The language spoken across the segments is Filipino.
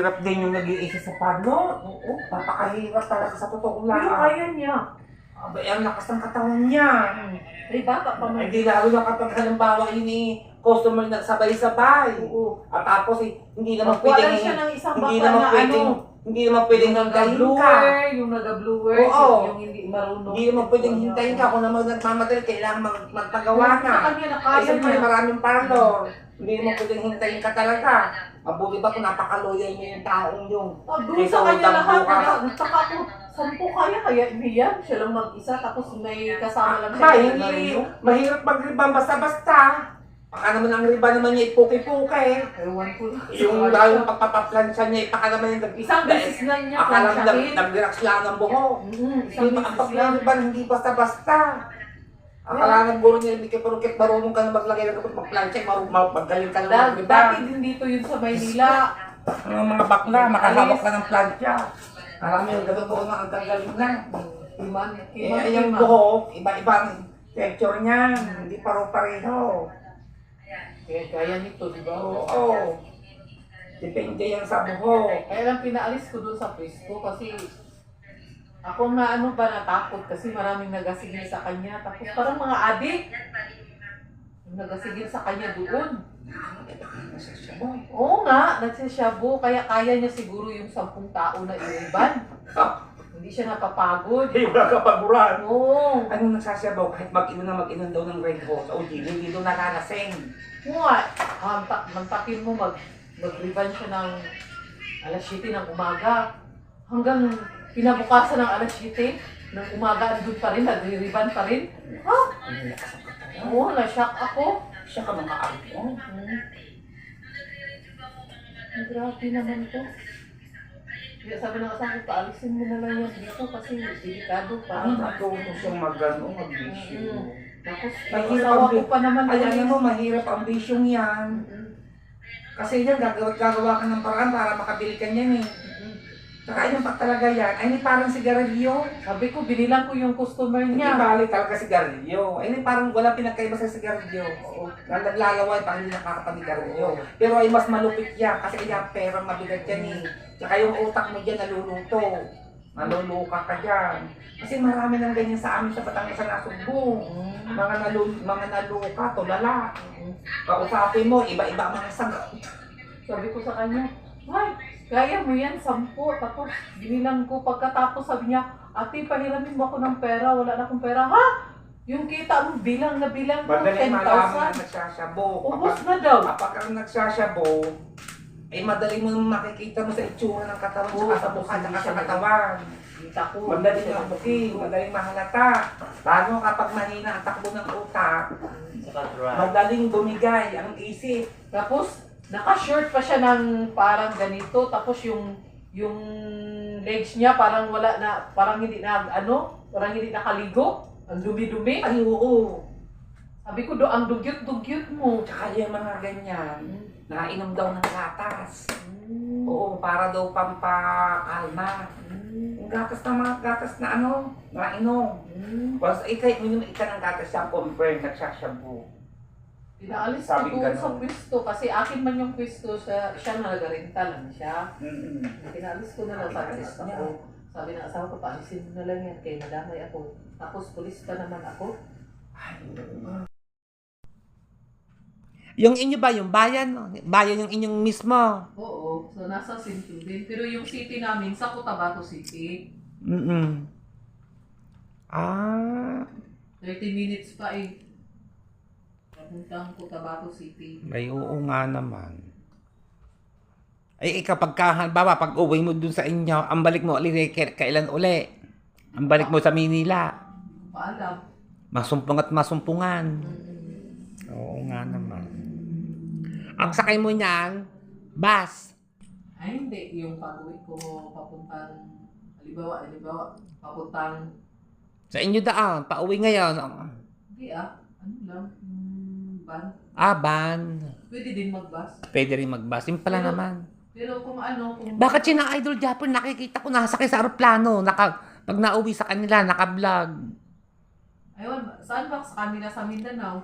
Mahirap din yung nag-iisa sa Pablo. Oo. Napakahirap talaga sa totoong Pero lang. kaya niya. Abay, ang lakas ng katawan niya. May bata pa man. Hindi lalo na kapag halimbawa yun customer nagsabay-sabay. Oo. At tapos hindi naman Magwala pwedeng, siya ng isang hindi bakla naman na pwedeng, hindi naman pwedeng yung hintayin ka. nag-bluer, yung nag-bluer, Oo. yung hindi marunong. Hindi naman pwedeng hintayin ka kung naman nagmamadali, kailangan magpagawa na. Sa kanya na kaya Siyempre niya. maraming parlor. Hindi naman pwedeng hintayin ka talaga. Mabuti ba kung napaka-loyal niya yung taong yung Doon sa kanya lahat, nagtaka ko, 10 kaya niya. Siya lang mag-isa, tapos may kasama lang Ay, siya. hindi. Mahirap mag-riba basta-basta. Baka naman ang riba naman niya ipuki-puki. Ewan ko lang. Yung lalong pagpapaplansya niya, baka naman yung Isang beses na niya akala plansyahin. nag-relax lang ng buhok. Isang Hindi beses ang lang. pagriba, hindi basta-basta. Akala ng guro niya, hindi ka porket marunong ka na maglagay ng kapag magplansya, magaling ka na mag-riba. Dati din dito yun sa Maynila. Ang mga bakla, makahawak ka ng plansya. Marami yung gano'n na ang gagaling na. Iman, Yung buhok, iba-ibang texture niya, hindi paro-pareho. Kaya nito, di ba? Oo. Depende yan sa buhok. Kaya lang pinaalis ko doon sa pwesto kasi ako na ano ba natakot kasi maraming nagasigil sa kanya. Tapos parang mga adik. Yung nagasigil sa kanya doon. Oo nga, nagsasyabu. Kaya niya siguro yung 10 tao na iiban. Hindi siya napapagod. Hindi ba kapaguran? Oo. Ano nagsasabaw? Kahit mag-inom na mag-inom daw ng Red Horse o gin, hindi daw nakalasing. Nga, mantakin mo mag-riban siya ng alas 7 ng umaga. Hanggang pinabukasan ng alas 7 ng umaga, andun pa rin, nag-riban pa rin. Ha? Oo, na-shock ako. Siya ka makaarpo. Grabe naman to. Kaya sabi ng asawa ko, paalisin mo na lang yan dito kasi delikado pa. Ang natulog siyang mag-bisyo. Tapos, Mahirap asawa ang ko pa naman. alam mo, mahirap ang bisyong yan. Kasi yan, gagawa ka ng paraan para makabili ka niyan eh. Saka yun pa talaga yan. Ay, hindi parang sigarilyo. Sabi ko, binilang ko yung customer Hindi niya. bali talaga sigarilyo. Ay, hindi parang wala pinagkaiba sa sigarilyo. Oo. Naglalaway pa hindi nakakapanigarilyo. Pero ay mas malupit yan kasi kaya pera mabigat yan eh. Tsaka yung utak mo dyan naluluto. Maluluka ka dyan. Kasi marami nang ganyan sa amin sa Batangas na Nasugbo. Mga naluka, tulala. Kausapin mo, iba-iba ang mga sagot. Sabi ko sa kanya, ay, kaya mo yan, 10. Tapos, binilang ko pagkatapos, sabi niya, ate, pahiramin mo ako ng pera, wala na akong pera. Ha? Yung kita mo, bilang na bilang ko, Madali malaman na 10,000. nagsasabo. Ubus na daw. Kapag ang nagsasabo, ay madali mo makikita mo sa itsura ng katawan, Oo, saka sa mukha, saka sa katawan. Kita ko. Madaling mabuking, madaling mahalata. Lalo kapag mahina ang takbo ng utak, madaling bumigay ang isip. Tapos, naka-short pa siya ng parang ganito. Tapos yung legs niya parang wala na, parang hindi na, parang hindi nakaligo. Ang dumi-dumi. Ay, oo. Sabi ko, ang dugyot-dugyot mo. Tsaka yung mga ganyan, nainom daw ng gatas. Oo, para daw pampakalma. Yung gatas na mga gatas na nainom. Basta minum ika ng gatas siya, confirm, nagsashabu. Pinaalis ko Sabing doon ganon. sa pwesto kasi akin man yung pwesto, siya nag-renta lang siya. Pinaalis ko na lang sa pwesto niya. Sabi ng asawa ko, paalisin mo na lang yan kay nadamay ako. Tapos pulis pa naman ako. Yung inyo ba, yung bayan? Bayan yung inyong mismo? Oo, so nasa Sintu din. Pero yung city namin, sa Cotabato City. Ah, 30 minutes pa eh. Papuntang Cotabato City. may oo nga naman. Ay, kapag halimbawa, pag uwi mo dun sa inyo, ang balik mo ulit, kailan uli? Ang balik mo sa Manila. Paalam. Masumpong at masumpungan. Oo nga naman. Ang sakay mo niyan, bus. Ay hindi, yung pag-uwi ko papuntang, halimbawa, papuntang, Sa inyo daan, pauwi ngayon. hindi ano lang, van. Van. Pwede din mag-bus. Pwede rin mag-bus. Yung pala naman. Pero kung Bakit siya na Idol Japon, nakikita ko nasakay sa aeroplano. Pag nauwi sa kanila, naka-vlog. ayun, saan ba sa kanila sa Mindanao?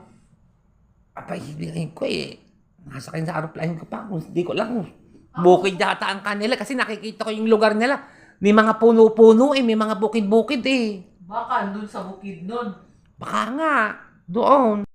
Abay, hindi ko eh. Nasakay sa aeroplano ko pa. Hindi ko lang. Bukid yata ang kanila kasi nakikita ko yung lugar nila. May mga puno-puno may mga bukid-bukid Baka andun sa bukid nun. Baka nga, doon.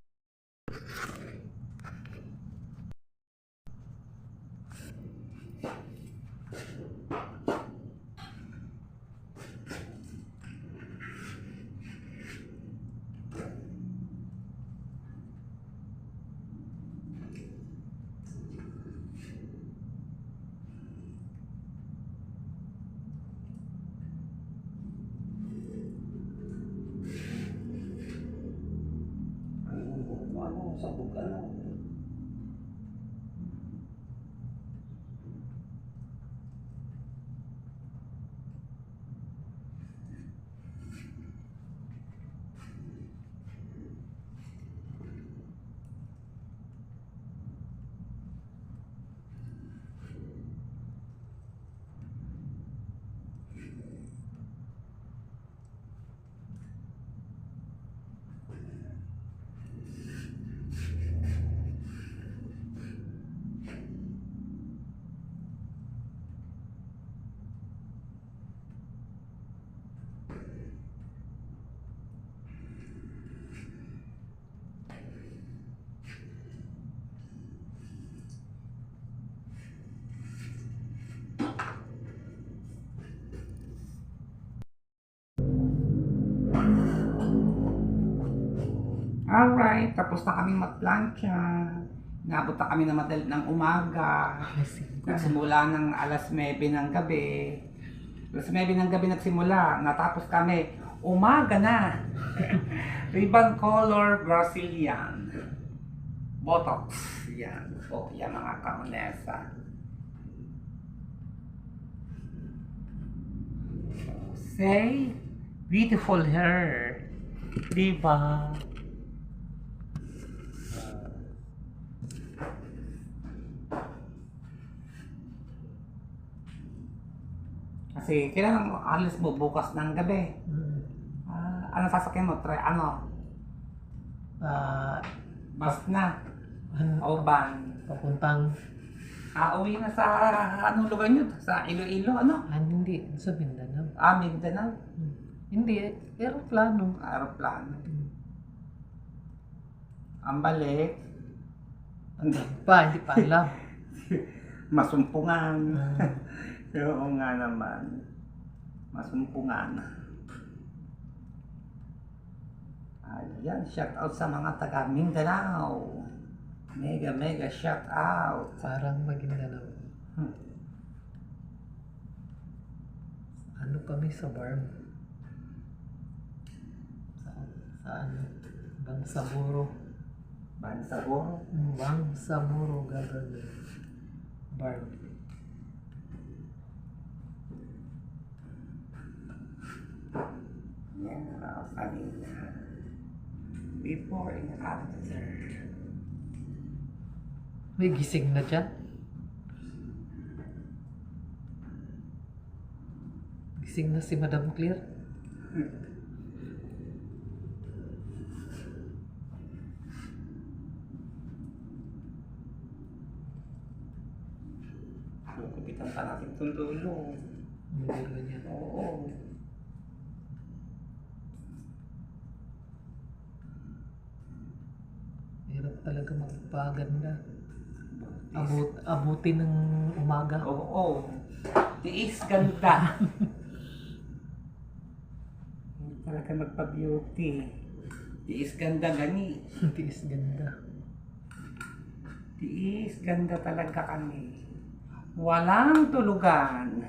Sabog Alright, tapos na kami magplancha. Naabot na kami ng umaga. Nagsimula ng alas 9 ng gabi. Alas 9 ng gabi nagsimula. Natapos kami. Umaga na. Ribbon color Brazilian. Botox. Yan. O, yan mga kamonesa. Say, beautiful hair. Diba? Kasi kailangan mo alis mo bukas ng gabi. Ano sasakyan mo? Bus na. O van. Papuntang... Uwi na sa anong lugar nyo? Sa Iloilo, ano? hindi. Sa Mindanao. Mindanao. Hindi. Aeroplano. Aeroplano. Ang balik. Hindi pa alam. Masumpungan. Oo nga naman. Masumpungan. Ayan, shout out sa mga taga Mindanao. Mega shout out. Parang Maguindanao. Ano kami sa bar? Sa ano? Bangsamoro. Bangsamoro? Bangsamoro Government Bar. Yeah, kanina. Before and after. May gising na dyan? Gising na si Madam Claire? Kupitan pa natin itong dulo. Ang dulo niya. Oo. Hirap talaga magpaganda. Abutin ng umaga. Oo. Tiis ganda. Hindi talaga magpa-beauty. Tiis ganda gani. Tiis ganda. Tiis ganda talaga kami. Walang tulugan.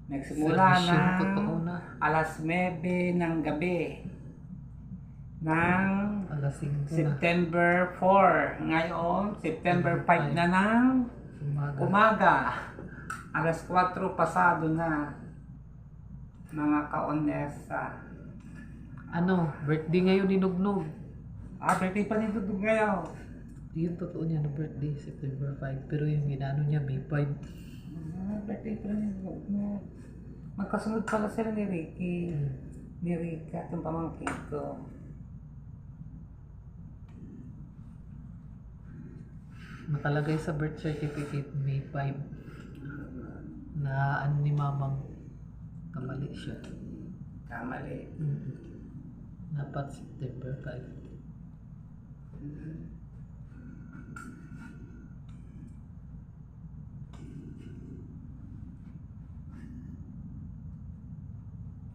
Nagsimula Serbisyong na alas 9 ng gabi ng alas 5 na. September 4. Ngayon, September 5 na ng umaga. Alas 4 pasado na. Mga kaonesa. Ano, birthday ngayon ni Nugnog. Birthday pa nito ngayon. Yung totoo niya na birthday, September 5. Pero yung ginano niya, May 5. Birthday pa nito. Magkasunod pala sila ni Ricky. Ni Rika, itong pamangkin ko. Nakalagay sa birth certificate, May 5. Na ano ni mamang kamali siya. Kamali. Dapat September 5.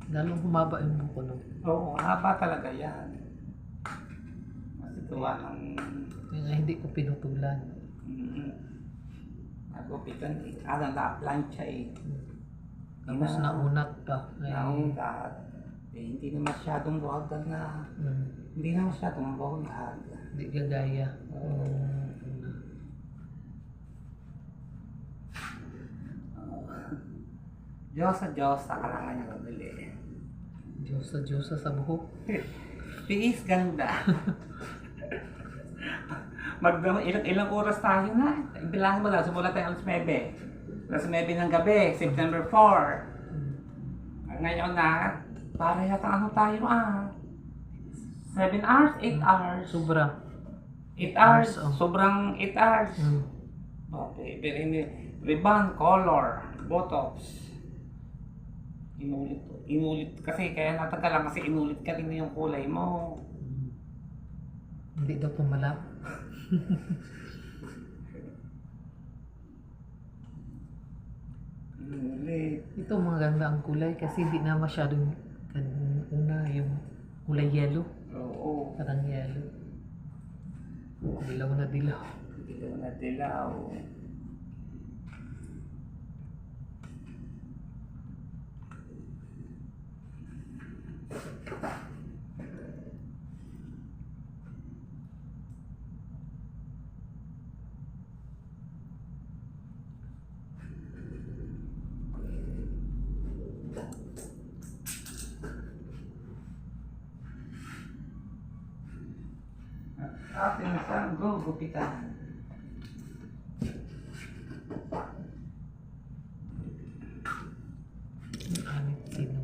Lalong humaba yung buko no. Oo, haba talaga yan. Kasi gawa ng... Kaya nga hindi ko pinutulan. Nagupitan eh. Na plancha eh. Tapos naunat pa. Ay, Naunggat. Eh, hindi na masyadong buhagan na. Hindi na masyadong buhagan. Hindi gagaya. Diyos sa kalangan nyo bili. Diyos sa buhok. Tiis ganda. Ilang oras tayo na. Bilangin mo lang, sumula tayo alas 9. Alas 9 ng gabi, September 4. Ngayon na, para yata ano tayo 7 hours, 8 hours. Sobra. 8 hours, Oh. sobrang 8 hours. Okay, pero ini ribbon, color, botox. Inulit kasi kaya natagalan kasi inulit ka rin yung kulay mo. Hindi daw pumalap. Inulit. Ito maganda ang kulay kasi hindi na masyadong una yung kulay yellow. Oo. Parang yellow. Dilaw na dilaw. Dilaw na dilaw. Ating isang gugupitan. Anit sino.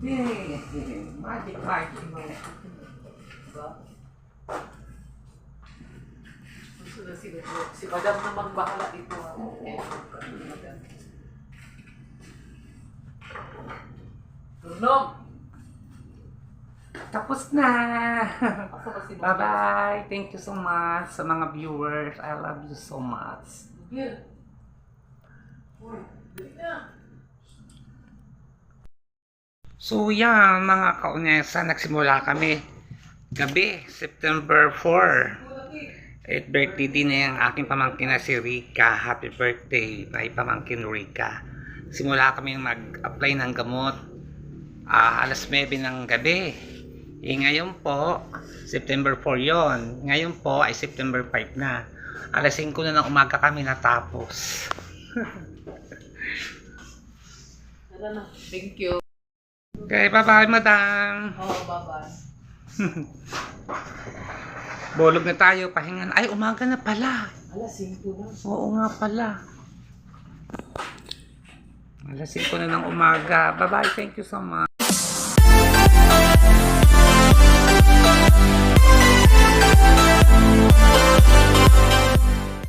Magic, magic. Diba? Gusto na si Madam namang bahala dito. Tunog! Tapos na. Asa ba si Bye-bye. Thank you so much sa mga viewers. I love you so much. Bugil. Uy, dali na. So yan mga kaunesa, nagsimula kami gabi, September 4. 8th birthday din na yung aking pamangkin na si Rika. Happy birthday, my pamangkin Rika. Simula kami mag-apply ng gamot alas 9 ng gabi. Ngayon po, September 4 yon. Ngayon po ay September 5 na. Alas 5 na ng umaga kami natapos. Tara na. Thank you. Okay, bye-bye madam. Oh, bye-bye. Bolog na tayo, pahingan. Ay, umaga na pala. Alas 5 na. Oo nga pala. Alas 5 na ng umaga. Bye-bye. Thank you so much.